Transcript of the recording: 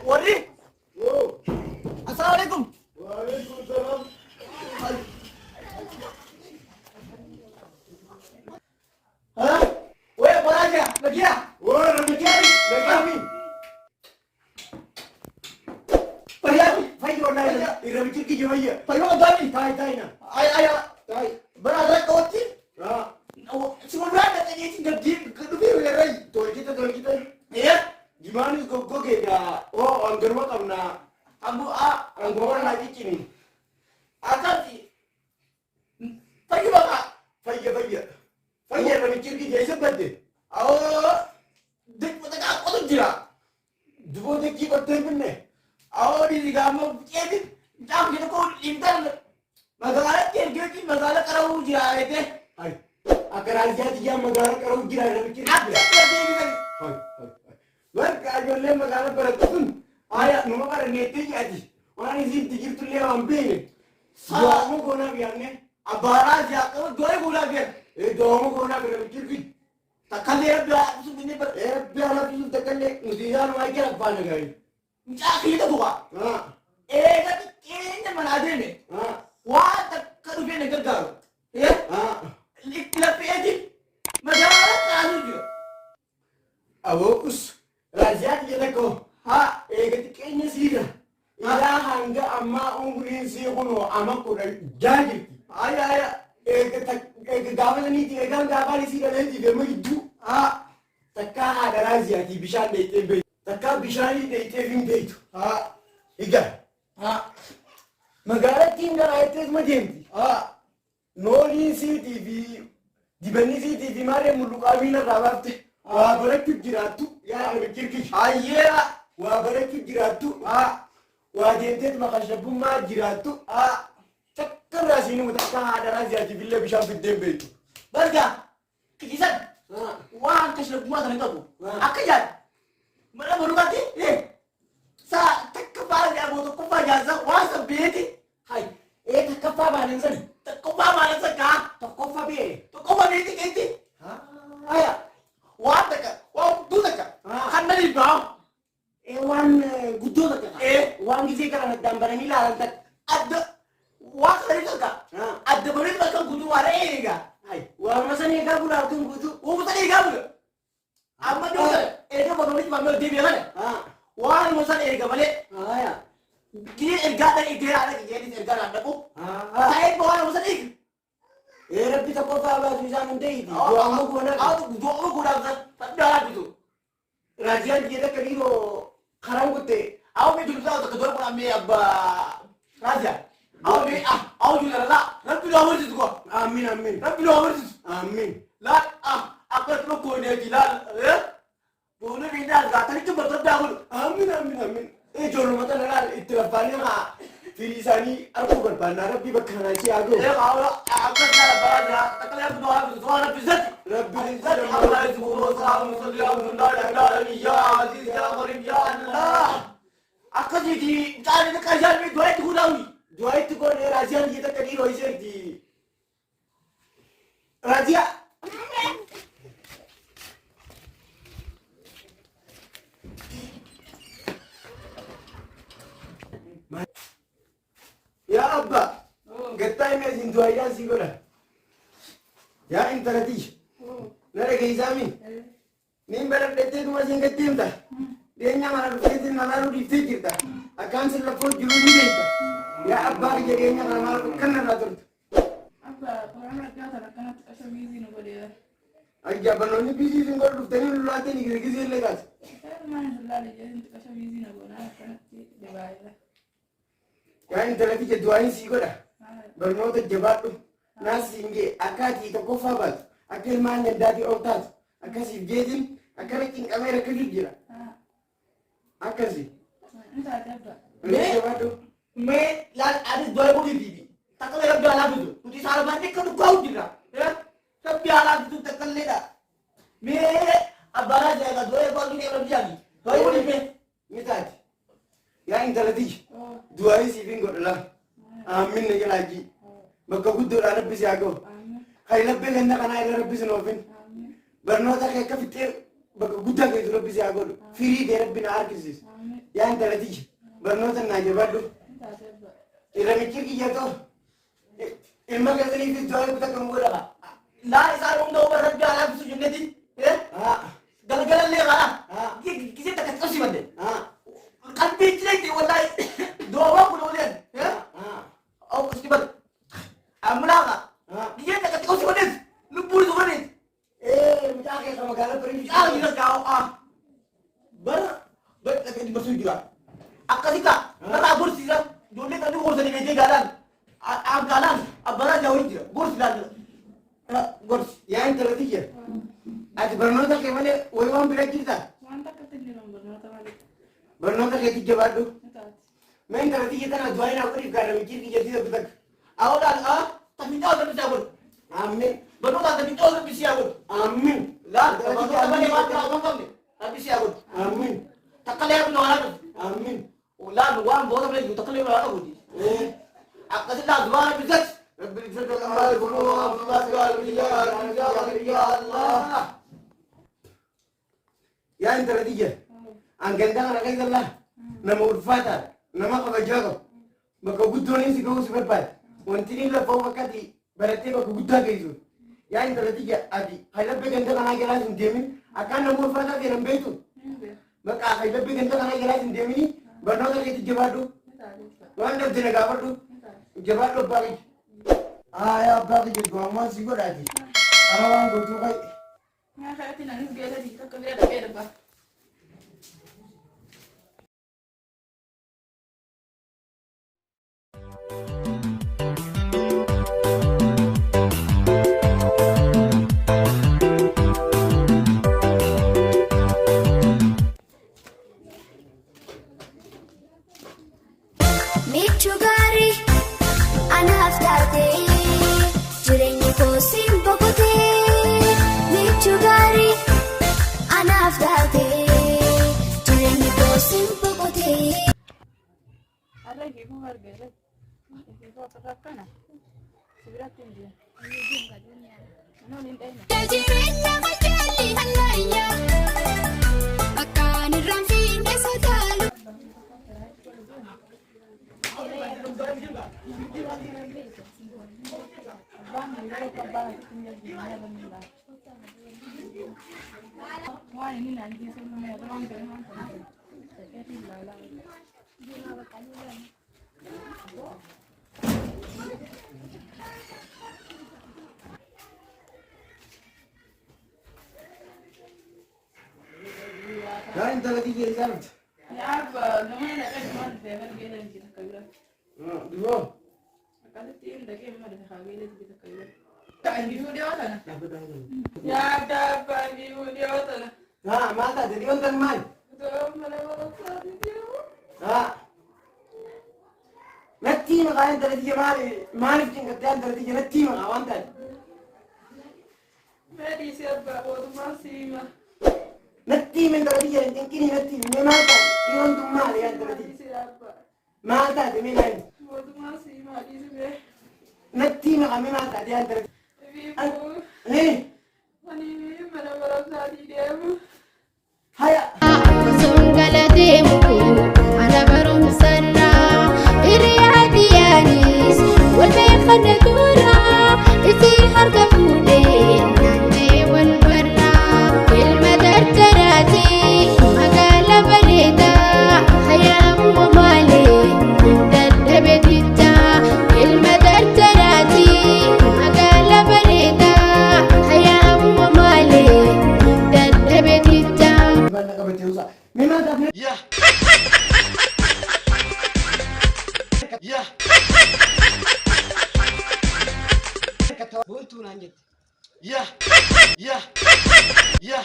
Wali. Oh, Assalamualaikum. waalaikumsalam. Hah? Weh, apa aja? Lagi ya? Wah, Ramadan, Ramadan. Payah. Fai orang lain, Ramadan kita fai. Payah apa ni? Tai na. Ayah. Tai. Berada kau ti? Ah, Semua berada tadi itu dah dia kedua rai. tol kita. Ya? Gimana kau kena? Oh, anggar apa na? Ambu Anggar lagi kini. akan ti. Payah baka. Fai. Fai Ramadan kita sebab tu. Oh. Dek pada aku tu jira. Dua deki betul benar. Oh, di kamu jadi jam kita kau intan. Masalah dia masalah kalau jira itu. Hai. Agar aja dia magara karo gira Ramadan. Apa dia ni? Hai. Wan kajolle magara beratun. Aya numa kare neti jadi. Orang ini dikir tu lewa amping. Doamu kona biarne. Abara jago dua bulan dia. Doamu kona biarne kirki. Tak dia dah sebenarnya ber. Biar tu tekalle mudian mai kira pan gari. Cak kita buka. Ha. Tapi kayaknya mana ada ni. Ha. Wah tak kerja negara garu. Ya. Ha. Lebih aja. Masalah kalu je. Awokus. Raja dia ko. Ha. Ketikanya sih. Ila hanga amma ungrin si kono amma ko jadi. Ayah. Gawala ni ti gawala si da lenti be mai du. Ha. Taka ada razia ti bishan da ite be. Taka bishani da ite vin be tu. Ha. Iga. Ha. Magara tinga ite madenti. Ha. Noli si TV. Dibani si TV mare mulukabina rawafte. Wa baratu jiratu ya kirki. Ayah. Wa baratu jiratu. Ha. Wa jentet makashabu ma jiratu. Ha. Cakkan rasini mutakka ada razia ti billa bishan fidden be tu. Berga. Kikisan. Ha. Wah kasih lu buat dengan kamu. Ha. Akajan. Mana baru ganti? Sa tak kepala dia butuh kupa jasa. Wah sebeti. Hai. Takapa ba nan sani? Tak kupa mana seka. Takapa be. Tu kupa beti kenti. Ha. Aya. Wah tak. Wah tu tak. Ah. Kan dari bawah. Wan gudo da ka. Wan gize kara na dambara ni la tak. Ada. Wah dari tak. Ha. Ada beri tak kudu wara ini ga. Hai. Wa masani ga bula kun gudu. Wah tadi kamu. Amma juga. Itu baru ni mamel dia bilang. Ha. Wah musan erga balik. Aya. Dia erga dari dia ada jadi erga ada ku. Ha. Saya bawa musan ik. Rabbi takofa ba su zaman dai di. Wa mu ko na. Dua mu guna tak ada gitu. Rajian dia da kaliro kharam gutte. Aku ni juga tak kedua pun ambil abba raja. Aku juga lah. Nanti dah harus itu kok. Amin amin. Nanti dah harus. Amin. Lah aku perlu kau ni gila. Boleh bina gata itu betul dah aku. Amin. Jolo mata na itlafani ma firisani aku berbana Rabbi bakana ci ago. Kalau aku nak beraja, tak kalian doa itu doa Nabi Zat. Rabbi Zat Allah itu Muhammad sallallahu alaihi wasallam ya Aziz ya Karim ya Allah. Aku jadi cari kajian ni doa itu guna ni. Dua itu ko ne rajian kita kaliro iser di. Rajia. Ya Abba, gatta ime zindu ayya sigora. Ya intarati. Nare ke izami. Nim berak dete duma singa timta. Denya mara dete nanaru di fikirta. Akan sir lafo juluni deta. Ya Abba ke denya mara kanna na tur. Abba, orang nak kata nak kena kasih bizi nak boleh. Agya banoni bisi singor duftani lulate ni gisi legas. Saya mana sudah jadi nak kasih bizi nak boleh. Nak kena dibayar. Ya intarati ke duain sigora. Barnoota jabaadhu naasinge akkaatii tokko faabaatu akka ilmaan gaddaati ol taatu akkasiif geetin akkana qinqamee rakkatu jira akkasi Entah apa. jabaadhu Me lan ada dua puluh bibi. Tak kalian biar itu. Uti sarapan ni kan kau juga. Ya. Tapi biar itu tak kalian. Me abara jaga dua puluh ni orang jadi. Dua puluh bibi. mitaati yaa intalati du'aayi siifin godhala aamin na jalaaji bakka guddoodhaa rabbisi haa ga'u kan labbee ganna kanaa irra rabbisi noofin barnoota kee akka fixee bakka guddaa keetu rabbisi haa godhu firii kee rabbi na harkisiis yaa intala tiyya barnoota naa jabaadhu Taatee abbaa. irra michir kiyyatoo ilma keessaniifis du'aa takka hin godhama. laa isaan hunda uba rabbi alaa bisu jenneti galgalallee kana gisee takka qabsi badde qalbii jireetti wallahi doobaa kun oleen au qasti badde amulaaqa gisee takka qabsi badde lubbuun su badde mucaa keessa magaalaa bareedu caa jira kaa bara bara takka dibbasuu jira akkasita narraa gorsiisa ijoollee kan gorsanii beekee gaadhaan aankaalaan abbanaa jaawii jira gorsi laalla gorsi yaa intala tiyya ati barnoota kee malee wayi waan bira jirta Wanta akkatti inni nama barnoota malee. barnoota keetti jabaadhu Ni taate. mee intala tiyya tana du'aa hin hawwaniif gaara michir kiyyatti tokko takka awodaan tafiixaa wata bisaa godhu amin barnoota tafiixaa wata bisiyaa godhu amin laal barnoota malee waan biraa osoo hin qabne tabbisiyaa godhu amin takka lee abduu walaa godhu amin laal waan boota malee jiru takka lee walaa godhu akkasi laal dubaana bisatti rabbi izzata kamaa yakunu abdullahi qalbi ya allah yaa intala tiyya an gandaa kana keessa laa nama ulfaataa nama kabajaa qabu bakka guddoon si ga'uu si barbaada wanti ni lafa fakkati barattee bakka guddaa geessu yaa intala tiyya ati haylabbee ganda kanaa jalaas hin deemin akkaan nama ulfaataa ta'e nan beektu Ni beeku. bakka haylabbee ganda kanaa jalaas hin deemini barnoota keetti jabaadhu Ni taate abbaa. waan dhabde na gaafadhu Ni taate. jabaadhu abbaa kiyya yaa abbaa kiyya go'amaan si godhaati kana waan gootuu kai Nyaa ka'eetiin anis geela dii takka bira dhaqee dhabbaa. Michu gari anaaf taate jireenyi koo siin boqotee. Michu gari anaaf taate jireenyi koo siin boqotee. Har'a hiikuu argeera. Hiikuu ofirraa akkana. Sibiratti hin jiru. Noon hin dhayne. Jireenya qajeelli hallayyaa akkaan irraan fiinee sodaalu. Waan inni naan jiisuu nama yaa ta'u hin waan kana. Dhaqeetiin ilaalaa. yaa intala tiyya isaa dhufte Yaa abbaa nama dhaqee waan dhufee gara geela hin jiru akka biraatti. dhiboo Akkasitti hin dhaqee immoo dhufe haa geela hin jiru akka biraatti. Bifuu dhiyoo tana. Yaa adda abbaa bifuu dhiyoo tana. maal taate dhiyoon tan maali Otoo mana barumsaati deemu. natti hima kaa intala tiyya maaliif cinqattee intala tiyya natti hima kaa waan taate Meedhiisi abbaa mootummaa siima. natti hima intala tiyya hin cinqinii natti himi mee maal taate dhiyoon tun maali yaa intala tiyya Meedhiisi abbaa maal taate mee maali mootummaa siimaa dhiisime. natti hima kaa mee maal taate yaa intala Bifuu tiyya ani mana barumsaatii deemu. haya Osoon gala deemu mana barumsarraa hiriyaa diyyaanis wal beekana tuuraa isii harka fuudhee naannee wal barraa ilma dardaraati magaala bareedaa hayaamuma maalee dadhabe diddaa ilma dardaraati magaala bareedaa hayaamuma maalee dadhabe diddaa. Banda qabatee usaa mee maal taate Yeah. Yeah. boontuu naan jette Yeah. Yeah. Yeah.